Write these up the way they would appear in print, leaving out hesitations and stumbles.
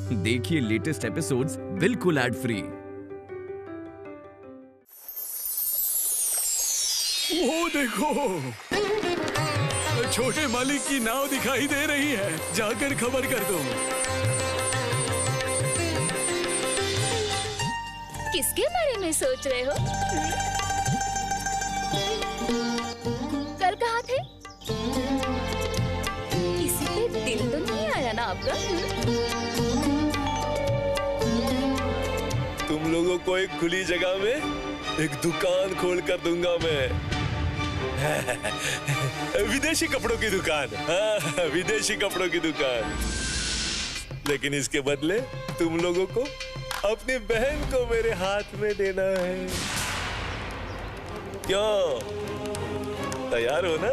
देखिए latest episodes बिल्कुल ad free. वो देखो, छोटे मालिक की नाव दिखाई दे रही है, जाकर खबर कर दो। किसके बारे में सोच रहे हो? कल कहाँ थे? किसी पे दिल तो नहीं आया ना आपका? तुम लोगों को एक खुली जगह में एक दुकान खोल कर दूंगा मैं। विदेशी कपड़ों की दुकान। हाँ, विदेशी कपड़ों की दुकान। लेकिन इसके बदले तुम लोगों को अपनी बहन को मेरे हाथ में देना है। क्यों, तैयार हो ना?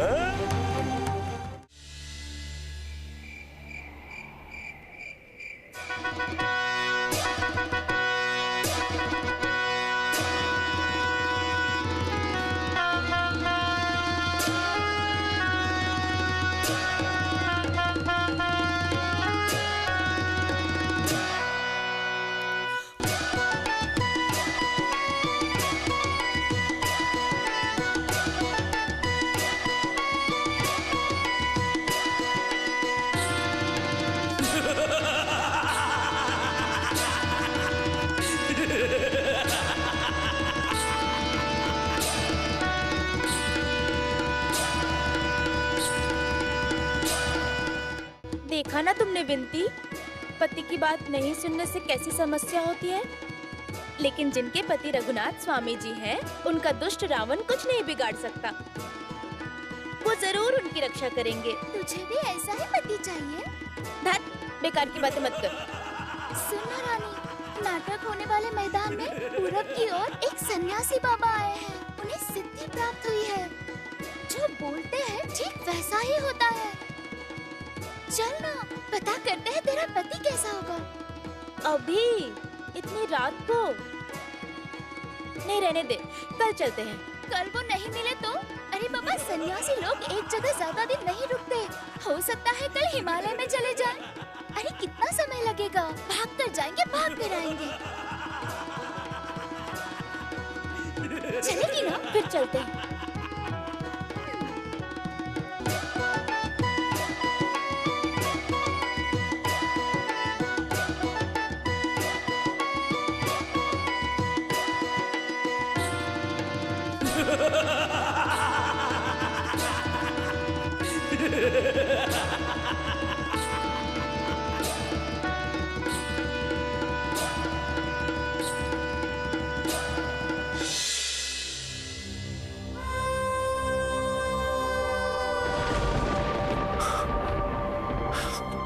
हाँ? देखा ना तुमने विनती, पति की बात नहीं सुनने से कैसी समस्या होती है। लेकिन जिनके पति रघुनाथ स्वामी जी हैं, उनका दुष्ट रावण कुछ नहीं बिगाड़ सकता। वो जरूर उनकी रक्षा करेंगे। तुझे भी ऐसा ही पति चाहिए? धत, बेकार की बातें मत कर। सुनो रानी, नाटक होने वाले मैदान में पूरब की ओर एक सन्यासी बाबा आए हैं। उन्हें सिद्धि प्राप्त हुई है। जो बोलते हैं ठीक वैसा ही होता है। चल ना, पता करते हैं तेरा पति कैसा होगा। अभी इतनी रात को नहीं, रहने दे, कल चलते हैं। कल वो नहीं मिले तो? अरे बाबा, सन्यासी लोग एक जगह ज्यादा दिन नहीं रुकते। हो सकता है कल हिमालय में चले जाएं। अरे कितना समय लगेगा? भाग कर जाएंगे, भाग कर आएंगे। चलेगी ना? फिर चलते हैं।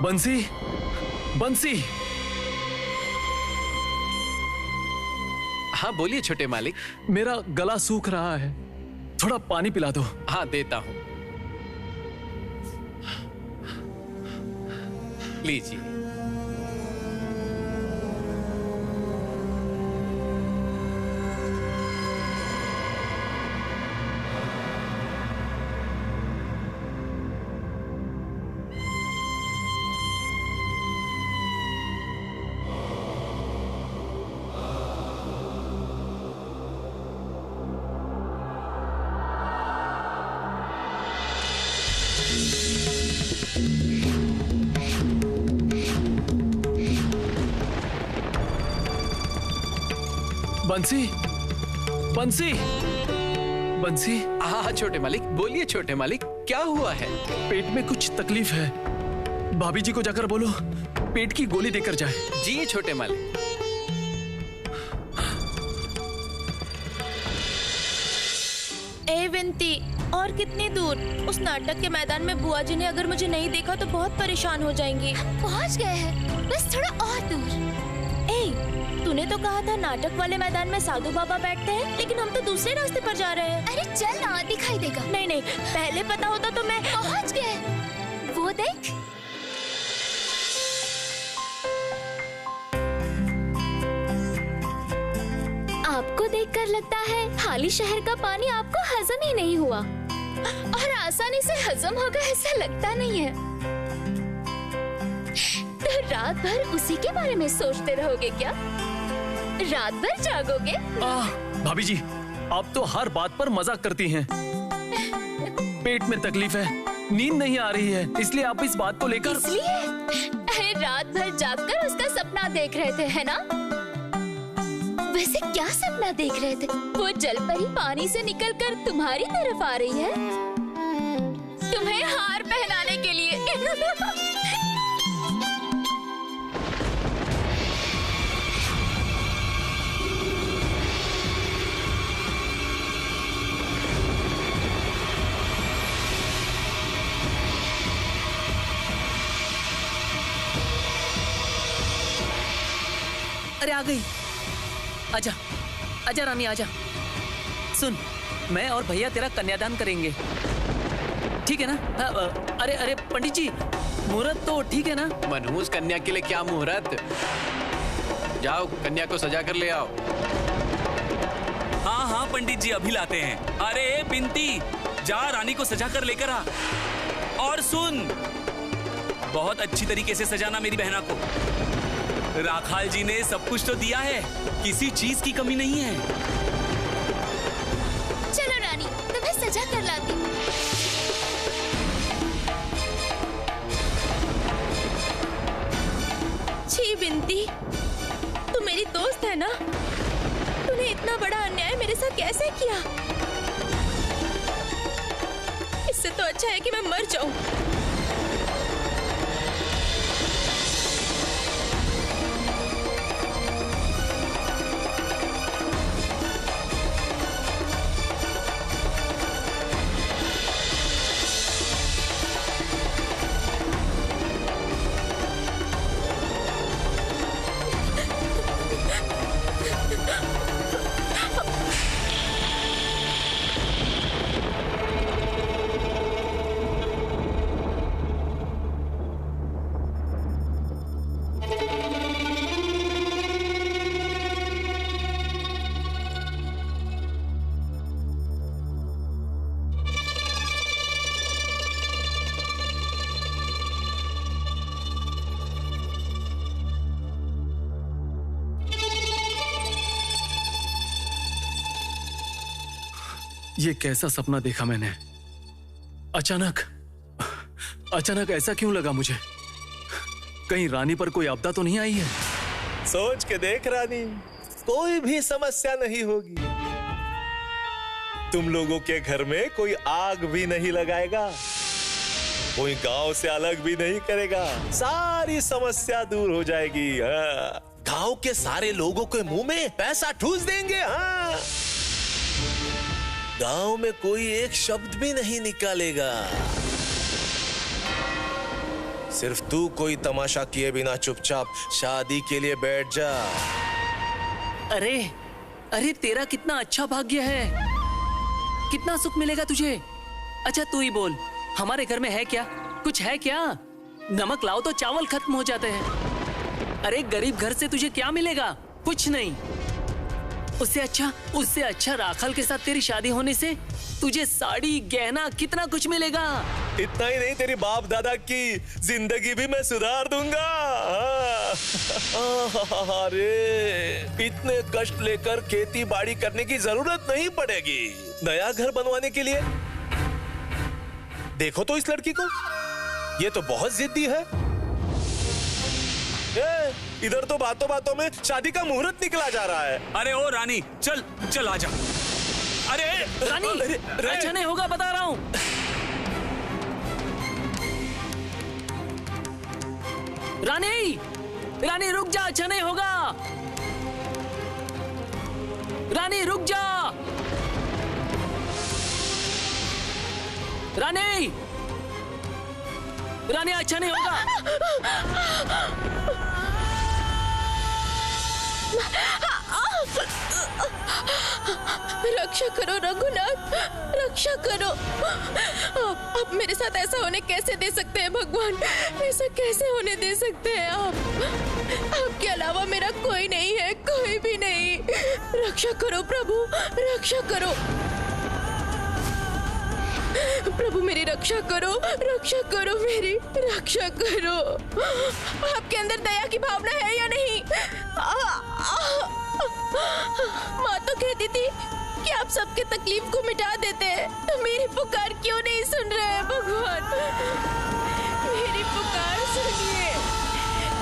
बंसी, बंसी। हाँ बोलिए छोटे मालिक। मेरा गला सूख रहा है, थोड़ा पानी पिला दो। हाँ देता हूँ, लीजिए। बंसी, बंसी, बंसी। हाँ छोटे मालिक, बोलिए छोटे मालिक, क्या हुआ है? पेट में कुछ तकलीफ है। भाभी जी को जाकर बोलो पेट की गोली देकर जाए। जी छोटे मालिक। ए विनती, और कितनी दूर? उस नाटक के मैदान में बुआ जी ने अगर मुझे नहीं देखा तो बहुत परेशान हो जाएंगी। पहुंच गए हैं, बस थोड़ा और दूर। ए, तूने तो कहा था नाटक वाले मैदान में साधु बाबा बैठते हैं, लेकिन हम तो दूसरे रास्ते पर जा रहे हैं। अरे चल ना, दिखाई देगा। नहीं नहीं, पहले पता होता तो मैं। पहुंच गए, वो देख। आपको देखकर लगता है हाली शहर का पानी आपको हजम ही नहीं हुआ, और आसानी से हजम होगा ऐसा लगता नहीं है। तो रात भर उसी के बारे में सोचते रहोगे क्या? रात भर जागोगे? भाभी जी, आप तो हर बात पर मजाक करती हैं। पेट में तकलीफ है, नींद नहीं आ रही है, इसलिए आप इस बात को लेकर। इसलिए रात भर जागकर उसका सपना देख रहे थे, है ना? वैसे क्या सपना देख रहे थे? वो जलपरी पानी से निकलकर तुम्हारी तरफ आ रही है, तुम्हें हार पहनाने के लिए। अरे आ गई, आजा आजा रानी आजा। सुन, मैं और भैया तेरा कन्यादान करेंगे, ठीक है ना? अरे अरे पंडित जी, मुहूर्त तो ठीक है ना? मनहूस कन्या के लिए क्या मुहूर्त? जाओ कन्या को सजा कर ले आओ। हाँ हाँ पंडित जी, अभी लाते हैं। अरे बिनती, जा रानी को सजा कर लेकर आ। और सुन, बहुत अच्छी तरीके से सजाना मेरी बहना को। राखाल जी ने सब कुछ तो दिया है, किसी चीज की कमी नहीं है। चलो रानी, तुम्हें सजा कर लाती हूँ। छी बिनती, तू मेरी दोस्त है ना? तूने इतना बड़ा अन्याय मेरे साथ कैसे किया? इससे तो अच्छा है कि मैं मर जाऊं। ये कैसा सपना देखा मैंने? अचानक ऐसा क्यों लगा मुझे? कहीं रानी पर कोई आपदा तो नहीं आई है? सोच के देख रानी, कोई भी समस्या नहीं होगी। तुम लोगों के घर में कोई आग भी नहीं लगाएगा, कोई गांव से अलग भी नहीं करेगा, सारी समस्या दूर हो जाएगी। गांव के सारे लोगों के मुंह में पैसा ठूस देंगे। हाँ, गांव में कोई एक शब्द भी नहीं निकालेगा। सिर्फ तू कोई तमाशा किए बिना चुपचाप शादी के लिए बैठ जा। अरे अरे, तेरा कितना अच्छा भाग्य है, कितना सुख मिलेगा तुझे। अच्छा तू ही बोल, हमारे घर में है क्या? कुछ है क्या? नमक लाओ तो चावल खत्म हो जाते हैं। अरे गरीब घर से तुझे क्या मिलेगा? कुछ नहीं। उससे अच्छा राखाल के साथ तेरी शादी होने से तुझे साड़ी, गहना, कितना कुछ मिलेगा। इतना ही नहीं, तेरी बाप दादा की जिंदगी भी मैं सुधार दूंगा। अरे इतने कष्ट लेकर खेती बाड़ी करने की जरूरत नहीं पड़ेगी नया घर बनवाने के लिए। देखो तो इस लड़की को, ये तो बहुत जिद्दी है। इधर तो बातों बातों में शादी का मुहूर्त निकला जा रहा है। अरे ओ रानी, चल चल आजा। अरे रानी, अच्छा नहीं होगा, बता रहा हूं। रानी रुक जा, अच्छा नहीं होगा। रानी रुक जा। रानी अच्छा नहीं होगा। रक्षा करो रघुनाथ, रक्षा करो। आप मेरे साथ ऐसा होने कैसे दे सकते हैं भगवान? ऐसा कैसे होने दे सकते हैं आप? आपके अलावा मेरा कोई नहीं है, कोई भी नहीं। रक्षा करो प्रभु, रक्षा करो प्रभु मेरी रक्षा करो मेरी रक्षा करो। आपके अंदर दया की भावना है या नहीं? माँ तो कहती थी कि आप सबके तकलीफ को मिटा देते हैं, तो मेरी पुकार क्यों नहीं सुन रहे हैं भगवान? मेरी पुकार सुनिए,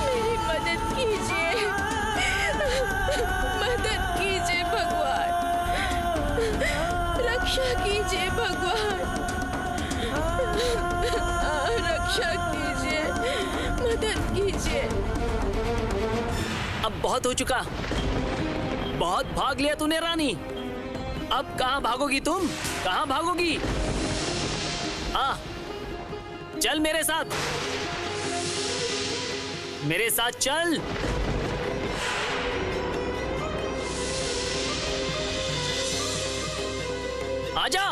मेरी मदद कीजिए, मदद कीजिए भगवान, रक्षा कीजिए भगवान, रक्षा कीजिए, मदद कीजिए। अब बहुत हो चुका, बहुत भाग लिया तूने रानी। अब कहाँ भागोगी तुम? कहाँ भागोगी? चल मेरे साथ, मेरे साथ चल। आजा।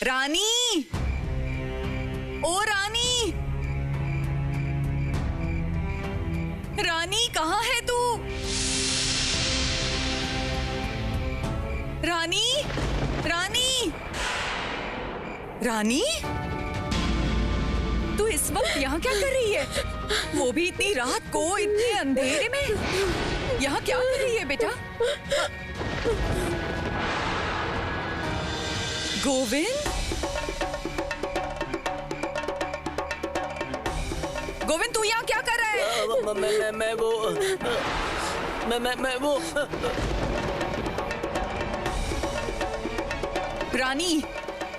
रानी, ओ रानी, रानी कहाँ है तू? रानी, रानी, रानी, तू इस वक्त यहाँ क्या कर रही है? वो भी इतनी रात को, इतने अंधेरे में यहाँ क्या कर रही है बेटा? गोविंद, गोविंद तू यहाँ क्या कर रहा है? मैं वो रानी,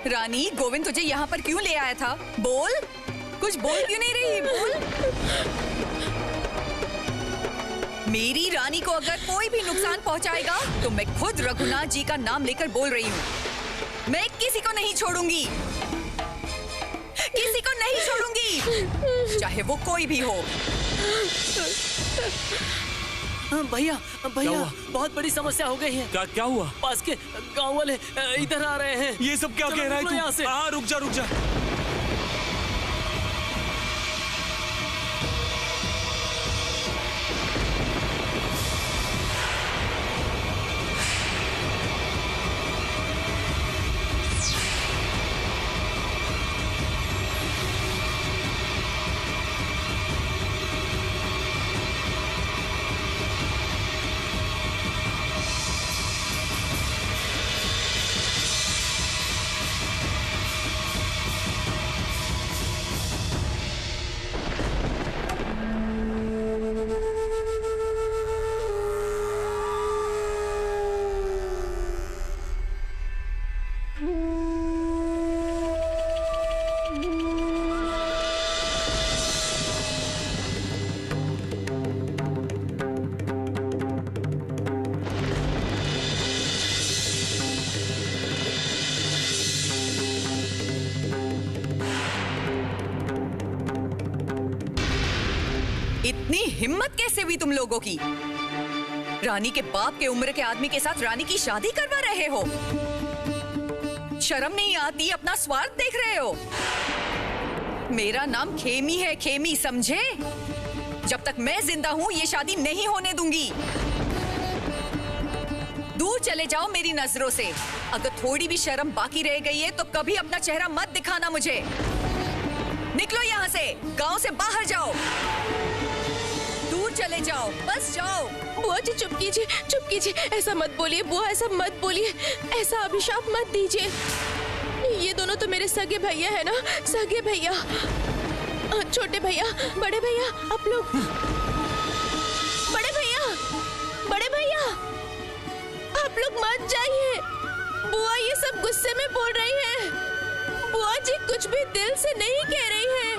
रानी, गोविंद तुझे यहाँ पर क्यों ले आया था? बोल, कुछ बोल क्यों नहीं रही? बोल। मेरी रानी को अगर कोई भी नुकसान पहुँचाएगा तो मैं खुद रघुनाथ जी का नाम लेकर बोल रही हूँ। मैं किसी को नहीं छोड़ूंगी, किसी को नहीं छोड़ूंगी, चाहे वो कोई भी हो। भैया, भैया, बहुत बड़ी समस्या हो गई है। क्या हुआ? पास के गांव वाले इधर आ रहे हैं। ये सब क्या कह रहा है तू? यहाँ से रुक जा। इतनी हिम्मत कैसे हुई तुम लोगों की? रानी के बाप के उम्र के आदमी के साथ रानी की शादी करवा रहे हो? शर्म नहीं आती? अपना स्वार्थ देख रहे हो? मेरा नाम खेमी है, खेमी, समझे? जब तक मैं जिंदा हूँ ये शादी नहीं होने दूंगी। दूर चले जाओ मेरी नजरों से। अगर थोड़ी भी शर्म बाकी रह गई है तो कभी अपना चेहरा मत दिखाना मुझे। निकलो यहाँ से, गांव से बाहर जाओ, दूर चले जाओ, बस जाओ। बुआ जी चुप कीजिए, ऐसा मत बोलिए बुआ, ऐसा मत बोलिए, ऐसा अभिशाप मत दीजिए। ये दोनों तो मेरे सगे भैया है ना, सगे भैया। छोटे भैया, बड़े भैया, आप लोग, बड़े भैया, आप लोग मत जाइए। बुआ ये सब गुस्से में बोल रही है। बुआ जी कुछ भी दिल से नहीं कह रही हैं।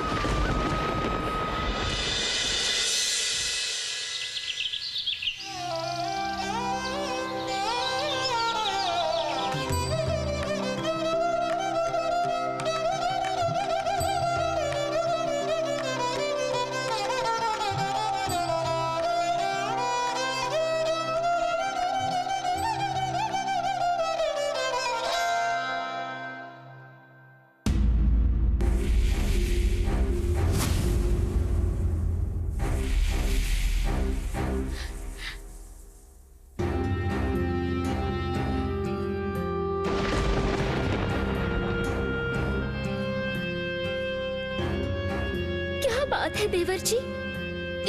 बात है देवर जी,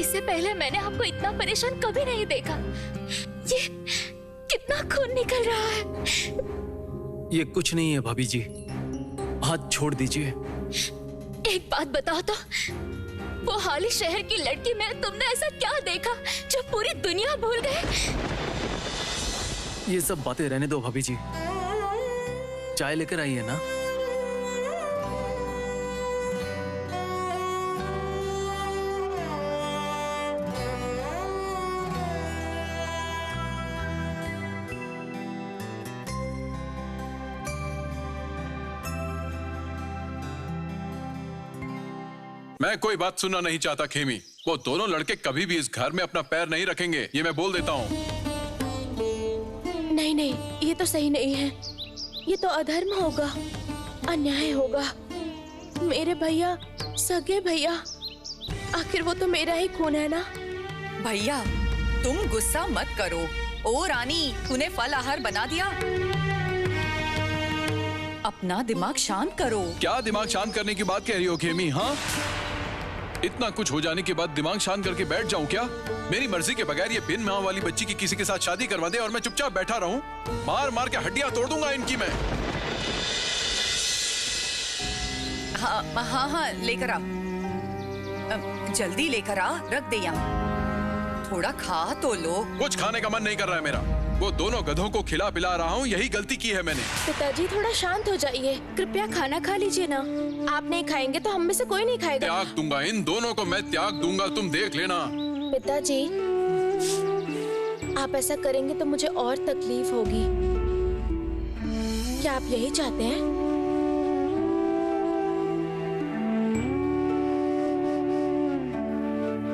इससे पहले मैंने आपको इतना परेशान कभी नहीं देखा। ये कितना खून निकल रहा है। ये कुछ नहीं है भाभी जी, हाथ छोड़ दीजिए। एक बात बताओ तो, वो हाली शहर की लड़की में तुमने ऐसा क्या देखा जो पूरी दुनिया भूल गए? ये सब बातें रहने दो भाभी जी, चाय लेकर आइए ना। मैं कोई बात सुनना नहीं चाहता खेमी। वो दोनों लड़के कभी भी इस घर में अपना पैर नहीं रखेंगे, ये मैं बोल देता हूँ। नहीं नहीं, ये तो सही नहीं है। ये तो अधर्म होगा, अन्याय होगा। मेरे भैया, सगे भैया, आखिर वो तो मेरा ही खून है ना। भैया तुम गुस्सा मत करो। ओ रानी, तूने फल आहार बना दिया? अपना दिमाग शांत करो। क्या दिमाग शांत करने की बात कह रही हो खेमी? हाँ, इतना कुछ हो जाने के बाद दिमाग शांत करके बैठ जाऊं क्या? मेरी मर्जी के बगैर ये बिन मां वाली बच्ची की किसी के साथ शादी करवा दे और मैं चुपचाप बैठा रहूं? मार मार के हड्डियां तोड़ दूंगा इनकी मैं। हाँ हाँ हाँ, लेकर आ, जल्दी लेकर आ, रख दे यहाँ। थोड़ा खा तो लो। कुछ खाने का मन नहीं कर रहा है मेरा। वो दोनों गधों को खिला पिला रहा हूँ, यही गलती की है मैंने। पिताजी थोड़ा शांत हो जाइए, कृपया खाना खा लीजिए ना। आप नहीं खाएंगे तो हम में से कोई नहीं खाएगा। त्याग दूंगा इन दोनों को, मैं त्याग दूंगा, तुम देख लेना। पिताजी आप ऐसा करेंगे तो मुझे और तकलीफ होगी। क्या आप यही चाहते हैं?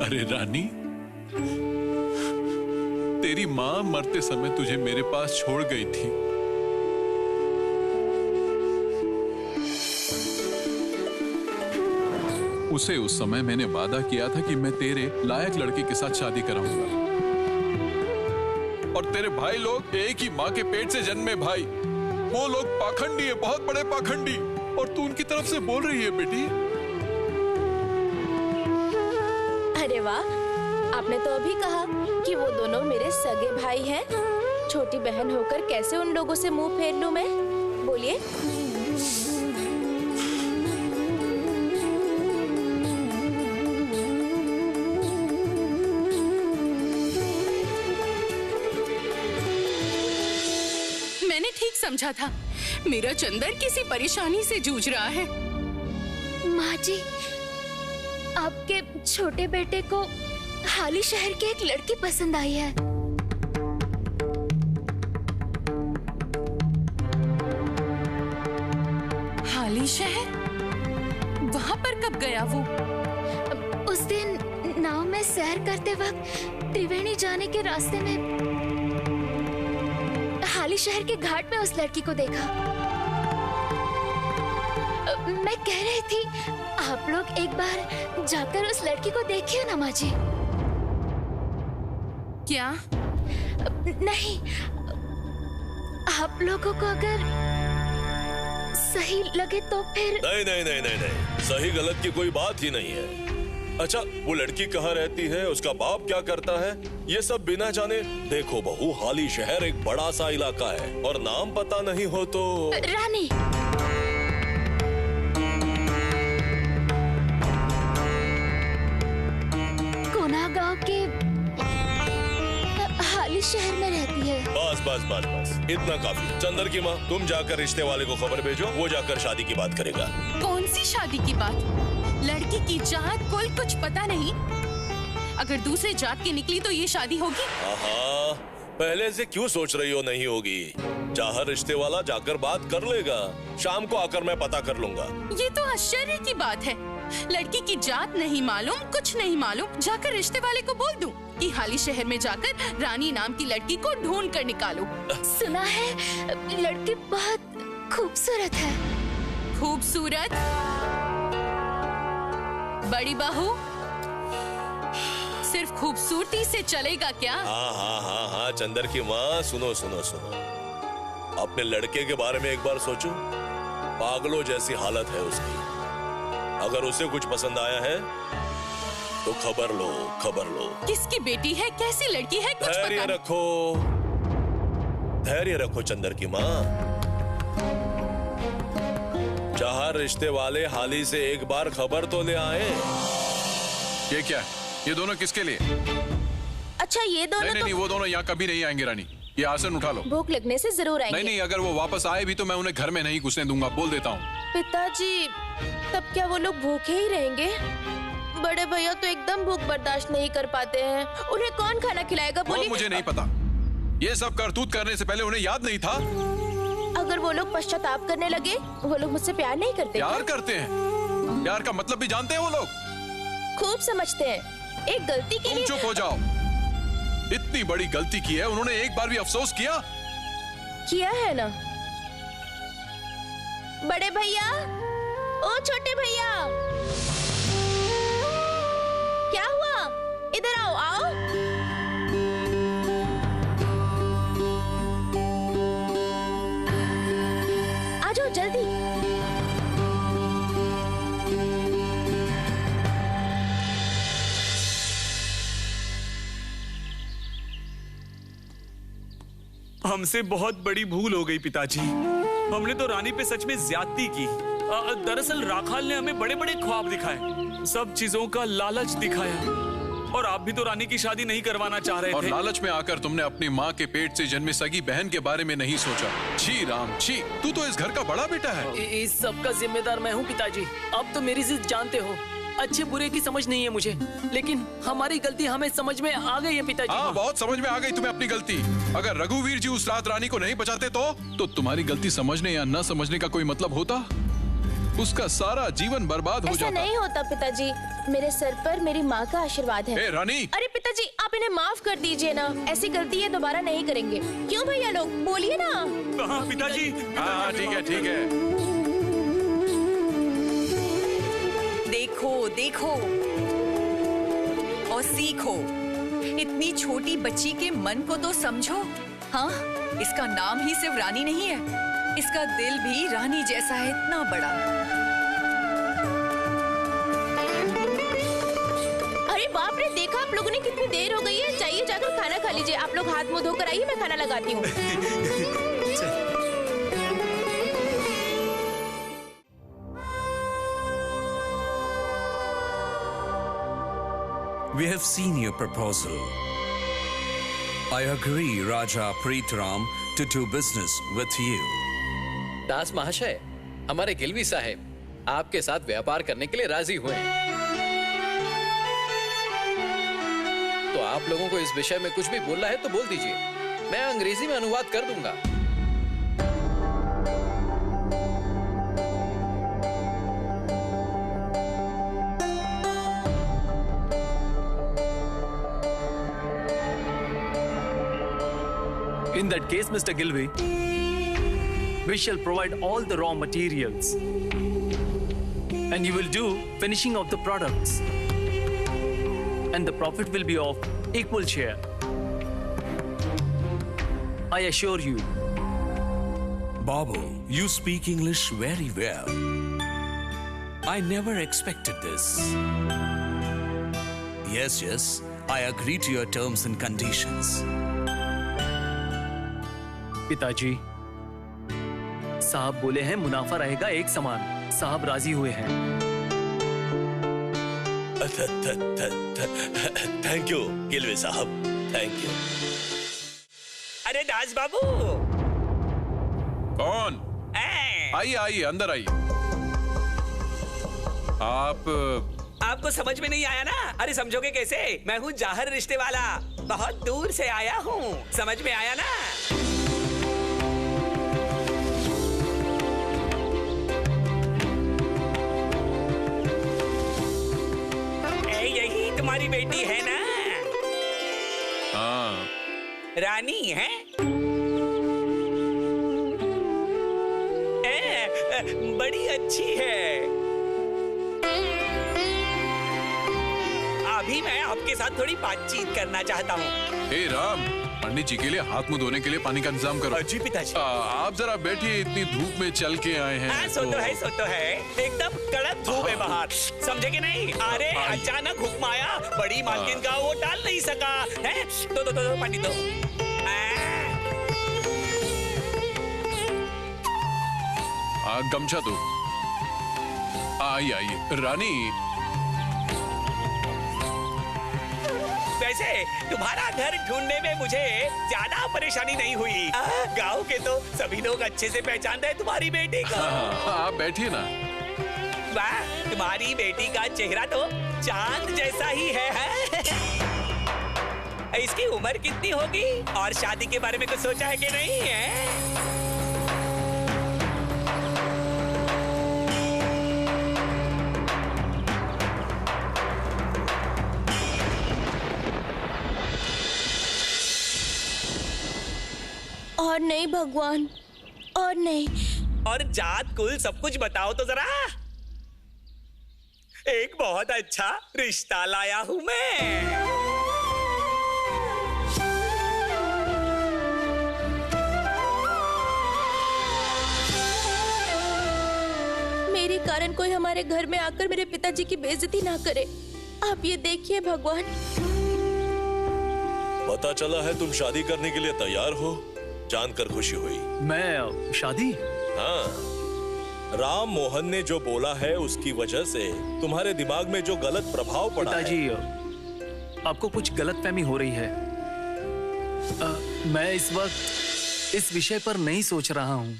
अरे रानी, तेरी माँ मरते समय तुझे मेरे पास छोड़ गई थी। उसे उस समय मैंने वादा किया था कि मैं तेरे लायक लड़के के साथ शादी कराऊंगा। और तेरे भाई लोग एक ही माँ के पेट से जन्मे भाई, वो लोग पाखंडी है, बहुत बड़े पाखंडी। और तू उनकी तरफ से बोल रही है बेटी? अरे वाह, आपने तो अभी कहा कि वो दोनों मेरे सगे भाई हैं। छोटी बहन होकर कैसे उन लोगों से मुंह फेर लूं मैं? बोलिए। मैंने ठीक समझा था, मेरा चंदन किसी परेशानी से जूझ रहा है। माँ जी, आपके छोटे बेटे को हाली शहर की एक लड़की पसंद आई है। हाली शहर? वहाँ पर कब गया वो? उस दिन नाव में सैर करते वक्त त्रिवेणी जाने के रास्ते में हाली शहर के घाट में उस लड़की को देखा। मैं कह रही थी, आप लोग एक बार जाकर उस लड़की को देखिए ना माँ जी। क्या? नहीं, आप लोगों को अगर सही लगे तो फिर। नहीं नहीं नहीं नहीं नहीं, सही गलत की कोई बात ही नहीं है। अच्छा, वो लड़की कहाँ रहती है, उसका बाप क्या करता है, ये सब बिना जाने? देखो बहू, हाली शहर एक बड़ा सा इलाका है और नाम पता नहीं हो तो। रानी, कोना गांव के हाली शहर में रहती है। बस बस बस बस, इतना काफी। चंदर की माँ, तुम जाकर रिश्ते वाले को खबर भेजो, वो जाकर शादी की बात करेगा। कौन सी शादी की बात? लड़की की जात कुल कुछ पता नहीं। अगर दूसरे जात की निकली तो ये शादी होगी? हाँ, पहले से क्यों सोच रही हो नहीं होगी? चाहे रिश्ते वाला जाकर बात कर लेगा, शाम को आकर मैं पता कर लूंगा। ये तो आश्चर्य की बात है। लड़की की जात नहीं मालूम, कुछ नहीं मालूम, जाकर रिश्ते वाले को बोल दूं कि हाली शहर में जाकर रानी नाम की लड़की को ढूंढ कर निकालो। सुना है लड़की बहुत खूबसूरत है। खूबसूरत? बड़ी बहू, सिर्फ खूबसूरती से चलेगा क्या? हाँ हाँ हाँ हाँ, चंदर की माँ, सुनो सुनो सुनो, अपने लड़के के बारे में एक बार सोचो। पागलों जैसी हालत है उसकी। अगर उसे कुछ पसंद आया है तो खबर लो, खबर लो। किसकी बेटी है, कैसी लड़की है, कुछ धैर्य पता रखो, धैर्य रखो चंदर की माँ। चाहे रिश्ते वाले हाली से एक बार खबर तो ले आए। ये क्या? ये दोनों किसके लिए? अच्छा, ये दोनों नहीं, वो दोनों यहाँ कभी नहीं आएंगे रानी। ये आसन उठा लो। भूख लगने से जरूर आएंगे। नहीं, अगर वो वापस आए भी तो मैं उन्हें घर में नहीं घुसने दूंगा, बोल देता हूँ। पिताजी, तब क्या वो लोग भूखे ही रहेंगे? बड़े भैया तो एकदम भूख बर्दाश्त नहीं कर पाते हैं। उन्हें कौन खाना खिलाएगा? बोलिए। मुझे नहीं पता। ये सब करतूत करने से पहले उन्हें याद नहीं था? अगर वो लोग पश्चाताप करने लगे, वो लोग मुझसे प्यार नहीं करते? प्यार करते हैं? प्यार का मतलब भी जानते हैं वो लोग? खूब समझते हैं। एक गलती के लिए चुप हो जाओ। इतनी बड़ी गलती की है, उन्होंने एक बार भी अफसोस किया है ना? बड़े भैया, ओ छोटे भैया, क्या हुआ? इधर आओ, आओ। आ जाओ जल्दी। हमसे बहुत बड़ी भूल हो गई पिताजी। हमने तो रानी पे सच में ज्यादती की। दरअसल राखाल ने हमें बड़े बड़े ख्वाब दिखाए, सब चीजों का लालच दिखाया, और आप भी तो रानी की शादी नहीं करवाना चाह रहे और थे। लालच में आकर तुमने अपनी माँ के पेट से जन्मी सगी बहन के बारे में नहीं सोचा। छी राम छी, तू तो इस घर का बड़ा बेटा है। इस सब का जिम्मेदार मैं हूँ पिताजी। अब तो मेरी जिद जानते हो। अच्छे बुरे की समझ नहीं है मुझे, लेकिन हमारी गलती हमें समझ में आ गई है पिताजी। हाँ, बहुत समझ में आ गई तुम्हें अपनी गलती। अगर रघुवीर जी उस रात रानी को नहीं बचाते तो तुम्हारी गलती समझने या न समझने का कोई मतलब होता? उसका सारा जीवन बर्बाद हो जाता। ऐसा नहीं होता पिताजी, मेरे सर पर मेरी माँ का आशीर्वाद है। रानी! अरे पिताजी, आप इन्हें माफ कर दीजिए ना। ऐसी गलती ये दोबारा नहीं करेंगे। क्यों भैया लोग, बोलिए ना। हाँ पिताजी। हाँ ठीक है ठीक है। देखो देखो और सीखो। इतनी छोटी बच्ची के मन को तो समझो। हाँ, इसका नाम ही सिर्फ रानी नहीं है, इसका दिल भी रानी जैसा है, इतना बड़ा। अरे बाप रे, देखा आप लोगों ने कितनी देर हो गई है। जाइए जाकर खाना खा लीजिए। आप लोग हाथ मुंह धोकर आइए, मैं खाना लगाती हूँ। We have seen your proposal. I agree, Raja Preetram, to do business with you. दास महाशय, हमारे गिलवी साहब आपके साथ व्यापार करने के लिए राजी हुए हैं। तो आप लोगों को इस विषय में कुछ भी बोलना है तो बोल दीजिए, मैं अंग्रेजी में अनुवाद कर दूंगा। In that case, Mr. Gilvey, we shall provide all the raw materials, and you will do finishing of the products, and the profit will be of equal share. I assure you. Babu, you speak English very well. I never expected this. Yes, I agree to your terms and conditions. पिताजी, साहब बोले हैं मुनाफा रहेगा एक समान। साहब राजी हुए हैं। थैंक यू गिलवे साहब, थैंक यू। अरे दास बाबू। कौन? आइए आइए, अंदर आइए। आपको समझ में नहीं आया ना? अरे समझोगे कैसे? मैं हूँ जाहर रिश्ते वाला, बहुत दूर से आया हूँ। समझ में आया ना? यही तुम्हारी बेटी है ना? हाँ। रानी है? बड़ी अच्छी है। अभी मैं आपके साथ थोड़ी बातचीत करना चाहता हूँ। हे राम, पंडित जी के लिए हाथ मुंह धोने के लिए पानी का इंतजाम करो। जी पिताजी। आप जरा बैठिए, इतनी धूप में चल के आए हैं। सो तो है, एकदम कड़क धूप है बाहर, समझे कि नहीं? अरे अचानक हुक्म आया, बड़ी मालकिन का वो टाल नहीं सका है। तो पानी दो। गमछा दो। आइए आइए रानी। वैसे तुम्हारा घर ढूंढने में मुझे ज्यादा परेशानी नहीं हुई। गांव के तो सभी लोग अच्छे से पहचानते हैं तुम्हारी बेटी को। आप बैठिए ना। वाह, तुम्हारी बेटी का चेहरा तो चांद जैसा ही है। इसकी उम्र कितनी होगी और शादी के बारे में कुछ सोचा है कि नहीं है? और नहीं भगवान, और नहीं। और जात कुल सब कुछ बताओ तो जरा। एक बहुत अच्छा रिश्ता लाया हूं मैं। मेरे कारण कोई हमारे घर में आकर मेरे पिताजी की बेइज्जती ना करे। आप ये देखिए भगवान। पता चला है तुम शादी करने के लिए तैयार हो, जानकर खुशी हुई। मैं शादी? हाँ, राम मोहन ने जो बोला है उसकी वजह से तुम्हारे दिमाग में जो गलत प्रभाव पड़ा है। पिताजी, आपको कुछ गलतफहमी हो रही है। मैं इस वक्त इस विषय पर नहीं सोच रहा हूँ।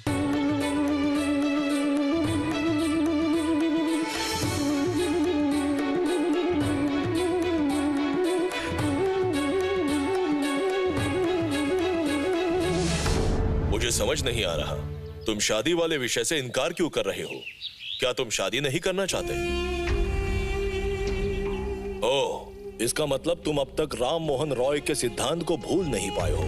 मुझे समझ नहीं आ रहा, तुम शादी वाले विषय से इनकार क्यों कर रहे हो? क्या तुम शादी नहीं करना चाहते? ओह, इसका मतलब तुम अब तक राम मोहन रॉय के सिद्धांत को भूल नहीं पाए हो।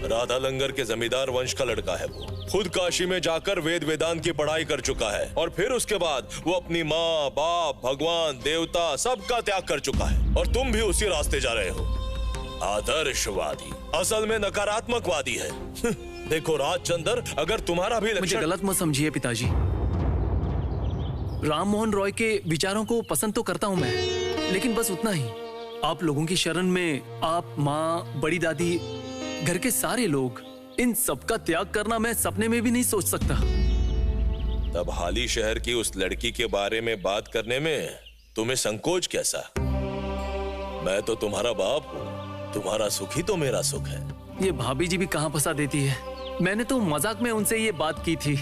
राधा लंगर के जमींदार वंश का लड़का है वो। खुद काशी में जाकर वेद वेदांत की पढ़ाई कर चुका है और फिर उसके बाद वो अपनी माँ, बाप, भगवान, देवता सबका त्याग कर चुका है और तुम भी उसी रास्ते जा रहे हो। आदर्शवादी असल में नकारात्मकवादी है। देखो राजचंद्र, अगर तुम्हारा भी मुझे गलत मत समझिए पिताजी। राम मोहन रॉय के विचारों को पसंद तो करता हूं मैं, लेकिन बस उतना ही। आप लोगों की शरण में आप, माँ, बड़ी दादी, घर के सारे लोग, इन सबका त्याग करना मैं सपने में भी नहीं सोच सकता। तब हाली शहर की उस लड़की के बारे में बात करने में तुम्हें संकोच कैसा? मैं तो तुम्हारा बाप हूँ, तुम्हारा सुख ही तो मेरा सुख है। ये भाभी जी भी कहाँ फंसा देती है। मैंने तो मजाक में उनसे ये बात की थी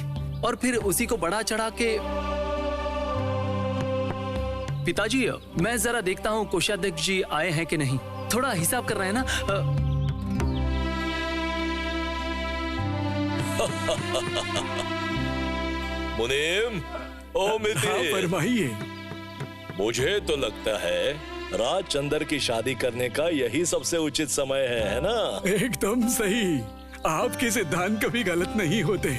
और फिर उसी को बढ़ा चढ़ा के। पिताजी, मैं जरा देखता हूँ कोषाध्यक्ष जी आए हैं कि नहीं। थोड़ा हिसाब कर रहे हैं ना। मुनीम, ओ मित्र। हाँ, फरमाइए। मुझे तो लगता है राजचंद्र की शादी करने का यही सबसे उचित समय है ना? एकदम सही। आपके सिद्धांत कभी गलत नहीं होते।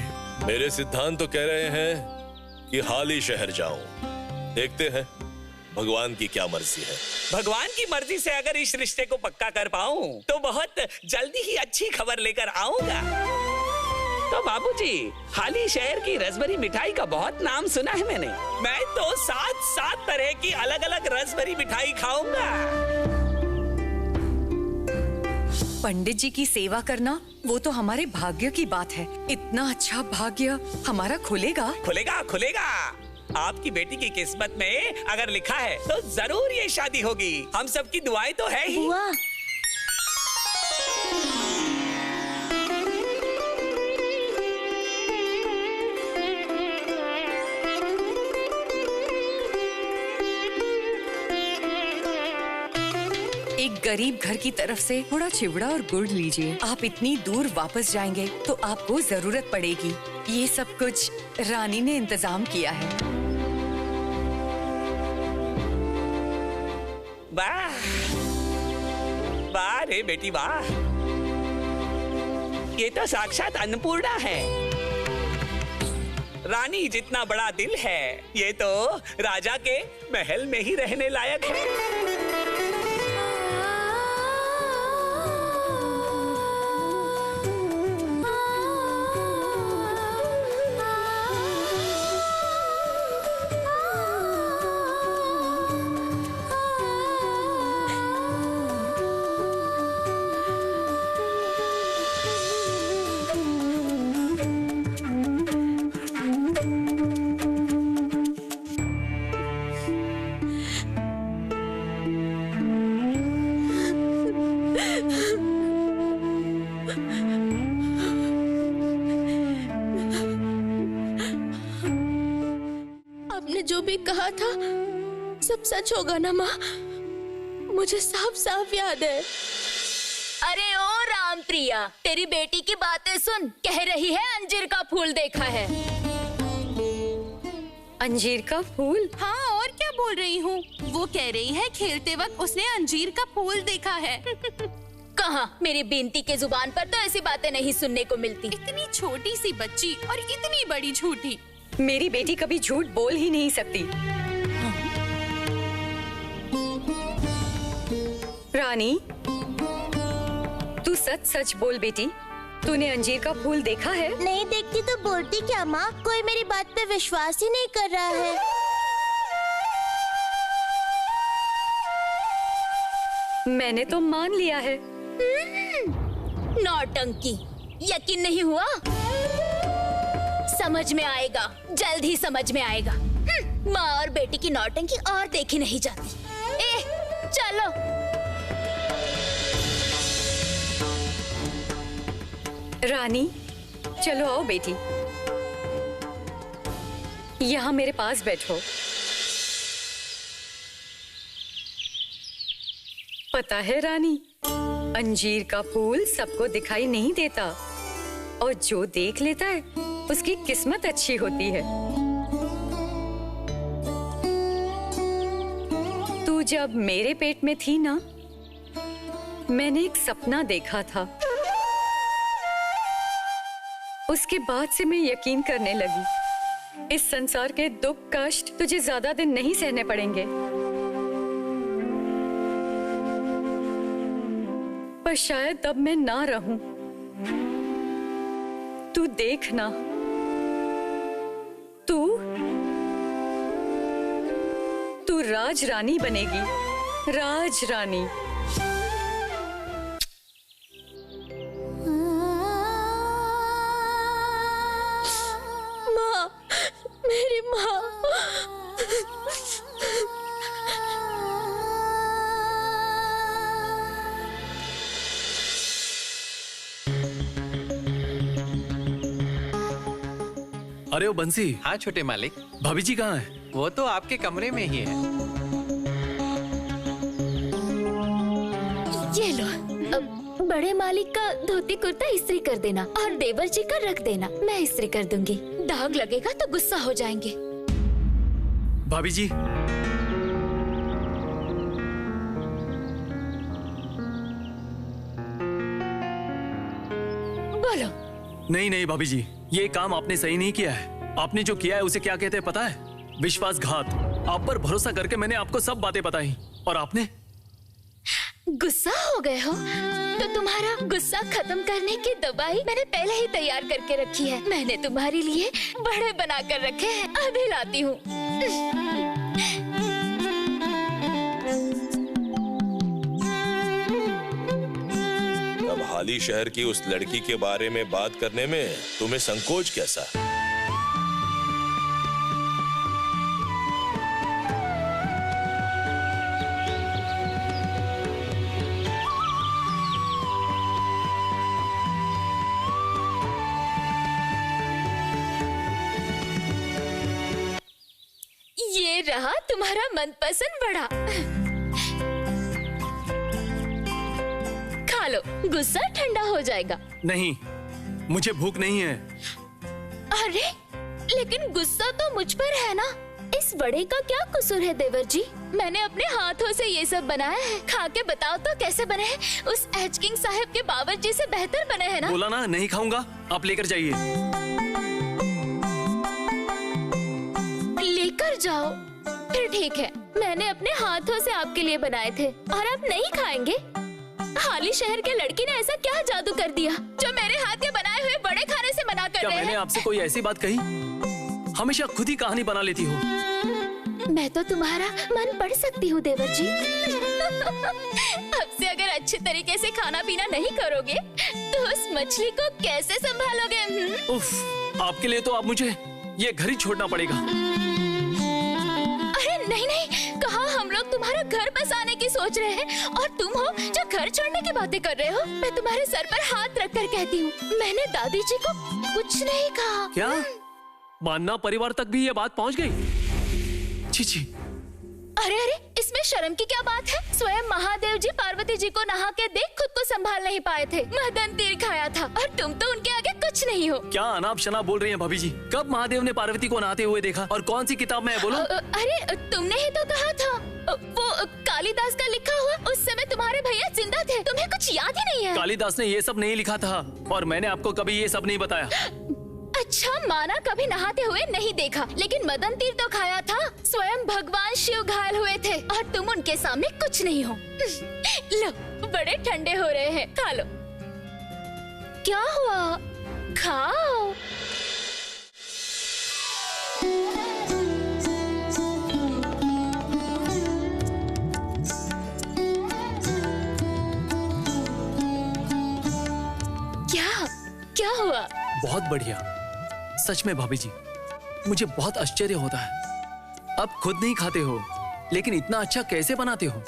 मेरे सिद्धांत तो कह रहे हैं कि हाली शहर जाऊं। देखते हैं भगवान की क्या मर्जी है। भगवान की मर्जी से अगर इस रिश्ते को पक्का कर पाऊं तो बहुत जल्दी ही अच्छी खबर लेकर आऊंगा। तो बाबूजी, हाली शहर की रसभरी मिठाई का बहुत नाम सुना है मैंने। मैं तो 7 तरह की अलग अलग रसभरी मिठाई खाऊंगा। पंडित जी की सेवा करना वो तो हमारे भाग्य की बात है। इतना अच्छा भाग्य हमारा खुलेगा। खुलेगा खुलेगा। आपकी बेटी की किस्मत में अगर लिखा है तो जरूर ये शादी होगी। हम सबकी दुआएं तो है ही। गरीब घर की तरफ से थोड़ा चिवड़ा और गुड़ लीजिए। आप इतनी दूर वापस जाएंगे तो आपको जरूरत पड़ेगी। ये सब कुछ रानी ने इंतजाम किया है। वाह वाह रे बेटी वाह, ये तो साक्षात अन्नपूर्णा है। रानी जितना बड़ा दिल है, ये तो राजा के महल में ही रहने लायक है। जो भी कहा था सब सच होगा ना माँ? मुझे साफ साफ याद है। अरे ओ राम प्रिया, तेरी बेटी की बातें सुन। कह रही है अंजीर का फूल देखा है। अंजीर का फूल? हाँ, और क्या बोल रही हूँ। वो कह रही है खेलते वक्त उसने अंजीर का फूल देखा है। कहाँ? मेरी बेनती के जुबान पर तो ऐसी बातें नहीं सुनने को मिलती। इतनी छोटी सी बच्ची और इतनी बड़ी झूठी। मेरी बेटी कभी झूठ बोल ही नहीं सकती। रानी, तू सच सच बोल बेटी, तूने अंजीर का फूल देखा है? नहीं देखती तो बोलती क्या माँ? कोई मेरी बात पे विश्वास ही नहीं कर रहा है। मैंने तो मान लिया है। नौटंकी, यकीन नहीं हुआ? समझ में आएगा, जल्द ही समझ में आएगा। माँ और बेटी की नौटंकी और देखी नहीं जाती। चलो। रानी, चलो आओ बेटी, यहाँ मेरे पास बैठो। पता है रानी, अंजीर का फूल सबको दिखाई नहीं देता और जो देख लेता है उसकी किस्मत अच्छी होती है। तू जब मेरे पेट में थी ना, मैंने एक सपना देखा था। उसके बाद से मैं यकीन करने लगी, इस संसार के दुख कष्ट तुझे ज्यादा दिन नहीं सहने पड़ेंगे। पर शायद अब मैं ना रहूं। तू देखना, तू राज रानी बनेगी, राज रानी। माँ, मेरी माँ। अरे ओ बंसी। हाँ छोटे मालिक। भाभी जी कहाँ है? वो तो आपके कमरे में ही है। ये लो, बड़े मालिक का धोती कुर्ता इस्त्री कर देना और देवर जी का रख देना, मैं इस्त्री कर दूंगी। दाग लगेगा तो गुस्सा हो जाएंगे। भाभी जी, बोलो। नहीं नहीं भाभी जी, ये काम आपने सही नहीं किया है। आपने जो किया है उसे क्या कहते हैं पता है? विश्वासघात। आप पर भरोसा करके मैंने आपको सब बातें बताई और आपने गुस्सा हो गए हो? तो तुम्हारा गुस्सा खत्म करने की दवाई मैंने पहले ही तैयार करके रखी है। मैंने तुम्हारे लिए बड़े बना कर रखे हैं, अभी लाती हूँ। अब हाली शहर की उस लड़की के बारे में बात करने में तुम्हें संकोच कैसा? ये रहा तुम्हारा मनपसंद बड़ा। लो, गुस्सा ठंडा हो जाएगा। नहीं, मुझे भूख नहीं है। अरे लेकिन गुस्सा तो मुझ पर है ना। इस वड़े का क्या कसूर है देवर जी? मैंने अपने हाथों से ये सब बनाया है। खा के बताओ तो कैसे बने हैं? उस एच किंग साहब के बावर्ची से बेहतर बने हैं ना? बोला ना नहीं खाऊंगा, आप लेकर जाइए। लेकर जाओ, फिर ठीक है। मैंने अपने हाथों से आपके लिए बनाए थे और आप नहीं खाएंगे? हाली शहर के लड़की ने ऐसा क्या जादू कर दिया जो मेरे हाथ के बनाए हुए बड़े खाने से मना कर क्या रहे हैं? मैंने आपसे कोई ऐसी बात कही? हमेशा खुद ही कहानी बना लेती हो। मैं तो तुम्हारा मन पढ़ सकती हूँ देवर जी। अब से अगर अच्छे तरीके से खाना पीना नहीं करोगे तो उस मछली को कैसे संभालोगे? उफ, आपके लिए तो अब मुझे ये घर ही छोड़ना पड़ेगा। अरे नहीं नहीं, कहाँ हम लोग तुम्हारा घर बसाने की सोच रहे हैं और तुम हो जो घर छोड़ने की बातें कर रहे हो। मैं तुम्हारे सर पर हाथ रखकर कहती हूँ, मैंने दादी जी को कुछ नहीं कहा। क्या मानना परिवार तक भी ये बात पहुँच गई? छी। अरे अरे, इसमें शर्म की क्या बात है? स्वयं महादेव जी पार्वती जी को नहा के देख खुद को संभाल नहीं पाए थे। मदन तीर खाया था और तुम तो उनके आगे कुछ नहीं हो। क्या अनाप शनाप बोल रही हैं भाभी जी? कब महादेव ने पार्वती को नहाते हुए देखा और कौन सी किताब में है बोलो? अरे तुमने ही तो कहा था, वो कालिदास का लिखा हुआ। उस समय तुम्हारे भैया जिंदा थे, तुम्हें कुछ याद ही नहीं है? कालिदास ने ये सब नहीं लिखा था और मैंने आपको कभी ये सब नहीं बताया। अच्छा माना कभी नहाते हुए नहीं देखा, लेकिन मदन तीर तो खाया था। स्वयं भगवान शिव घायल हुए थे और तुम उनके सामने कुछ नहीं हो। लो, बड़े ठंडे हो रहे हैं, खा लो। क्या हुआ? खाओ। क्या हुआ? बहुत बढ़िया। सच में भाभी जी, मुझे बहुत आश्चर्य होता है। आप खुद नहीं खाते हो, लेकिन इतना अच्छा कैसे बनाते हो?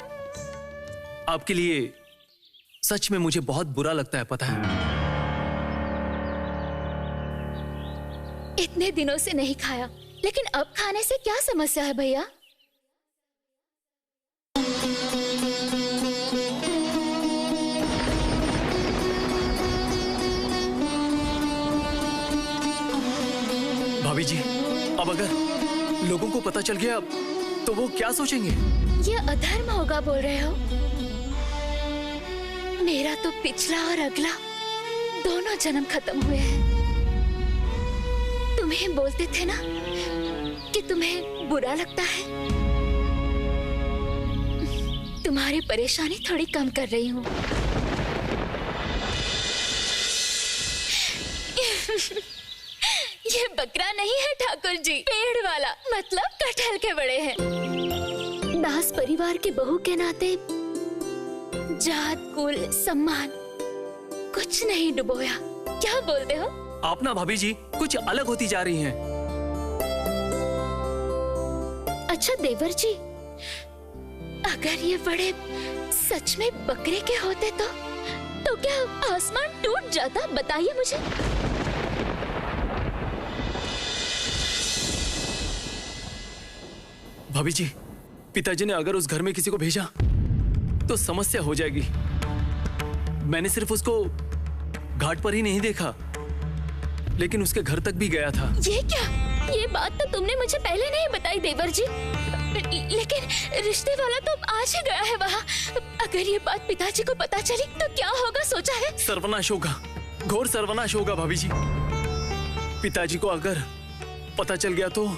आपके लिए सच में मुझे बहुत बुरा लगता है, पता है? इतने दिनों से नहीं खाया, लेकिन अब खाने से क्या समस्या है भैया? भाभी जी, अब अगर लोगों को पता चल गया तो वो क्या सोचेंगे? ये अधर्म होगा बोल रहे हो? मेरा तो पिछला और अगला दोनों जन्म खत्म हुए हैं। तुम्हें बोलते थे ना कि तुम्हें बुरा लगता है। तुम्हारी परेशानी थोड़ी कम कर रही हूँ। ये बकरा नहीं है ठाकुर जी, पेड़ वाला, मतलब कटहल के बड़े हैं। दास परिवार के बहू के नाते जात कुल सम्मान कुछ नहीं डुबोया। क्या बोलते हो? आप ना भाभी जी कुछ अलग होती जा रही हैं। अच्छा देवर जी, अगर ये बड़े सच में बकरे के होते तो क्या आसमान टूट जाता? बताइए मुझे। भाभी जी, पिताजी ने अगर उस घर में किसी को भेजा तो समस्या हो जाएगी। मैंने सिर्फ उसको घाट पर ही नहीं देखा, लेकिन उसके घर तक भी गया था। ये क्या? ये बात तो तुमने मुझे पहले नहीं बताई देवर जी। लेकिन रिश्ते वाला तो आज ही गया है वहाँ। अगर ये बात पिताजी को पता चली तो क्या होगा, सोचा है? सर्वनाश होगा, घोर सर्वनाश होगा भाभी जी। पिताजी को अगर पता चल गया तो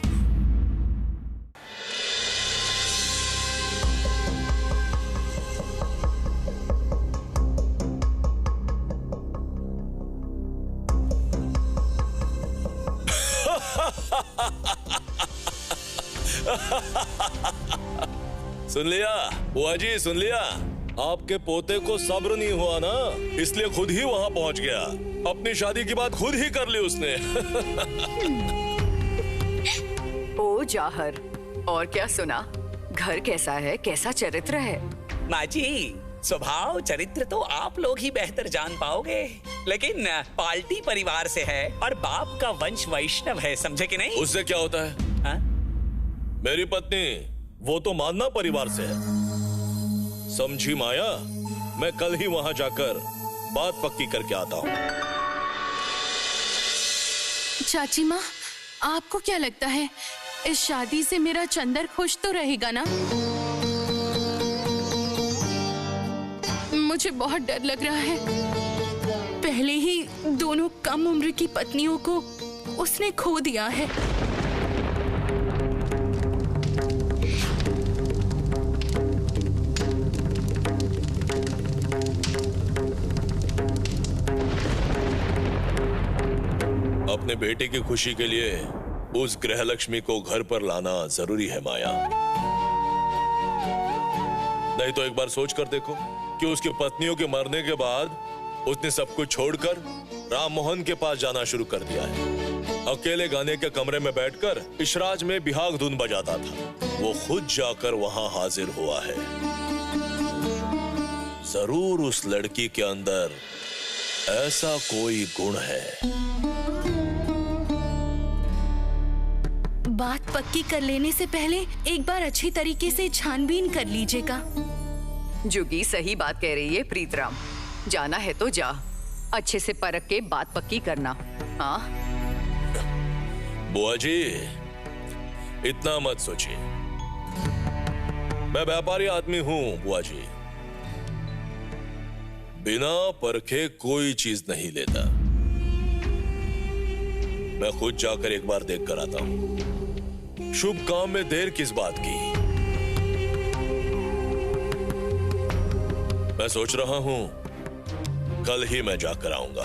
सुन लिया बुआ जी, सुन लिया? आपके पोते को सब्र नहीं हुआ ना, इसलिए खुद ही वहां पहुंच गया। अपनी शादी की बात खुद ही कर ली उसने। ओ जाहर, और क्या सुना? घर कैसा है, कैसा चरित्र है? माँ जी, स्वभाव चरित्र तो आप लोग ही बेहतर जान पाओगे, लेकिन पाल्टी परिवार से है और बाप का वंश वैष्णव है, समझे कि नहीं? उससे क्या होता है? हा? मेरी पत्नी वो तो मानना परिवार से है, समझी माया? मैं कल ही वहां जाकर बात पक्की करके आता हूँ। चाची माँ, आपको क्या लगता है इस शादी से मेरा चंदर खुश तो रहेगा ना? मुझे बहुत डर लग रहा है। पहले ही दोनों कम उम्र की पत्नियों को उसने खो दिया है। अपने बेटे की खुशी के लिए उस गृहलक्ष्मी को घर पर लाना जरूरी है माया। नहीं तो एक बार सोच कर देखो कि उसकी पत्नियों के मरने के बाद उसने सब कुछ छोड़कर राम मोहन के पास जाना शुरू कर दिया है। अकेले गाने के कमरे में बैठकर इशराज में बिहाग धुन बजाता था। वो खुद जाकर वहां हाजिर हुआ है। जरूर उस लड़की के अंदर ऐसा कोई गुण है। बात पक्की कर लेने से पहले एक बार अच्छी तरीके से छानबीन कर लीजिएगा। जुगी सही बात कह रही है प्रीतराम। जाना है तो जा, अच्छे से परख के बात पक्की करना। हाँ बुआ जी, इतना मत सोचिए। मैं व्यापारी आदमी हूं बुआ जी। बिना परखे कोई चीज नहीं लेता। मैं खुद जाकर एक बार देख कर आता हूं। शुभ काम में देर किस बात की। मैं सोच रहा हूं कल ही मैं जाकर आऊंगा।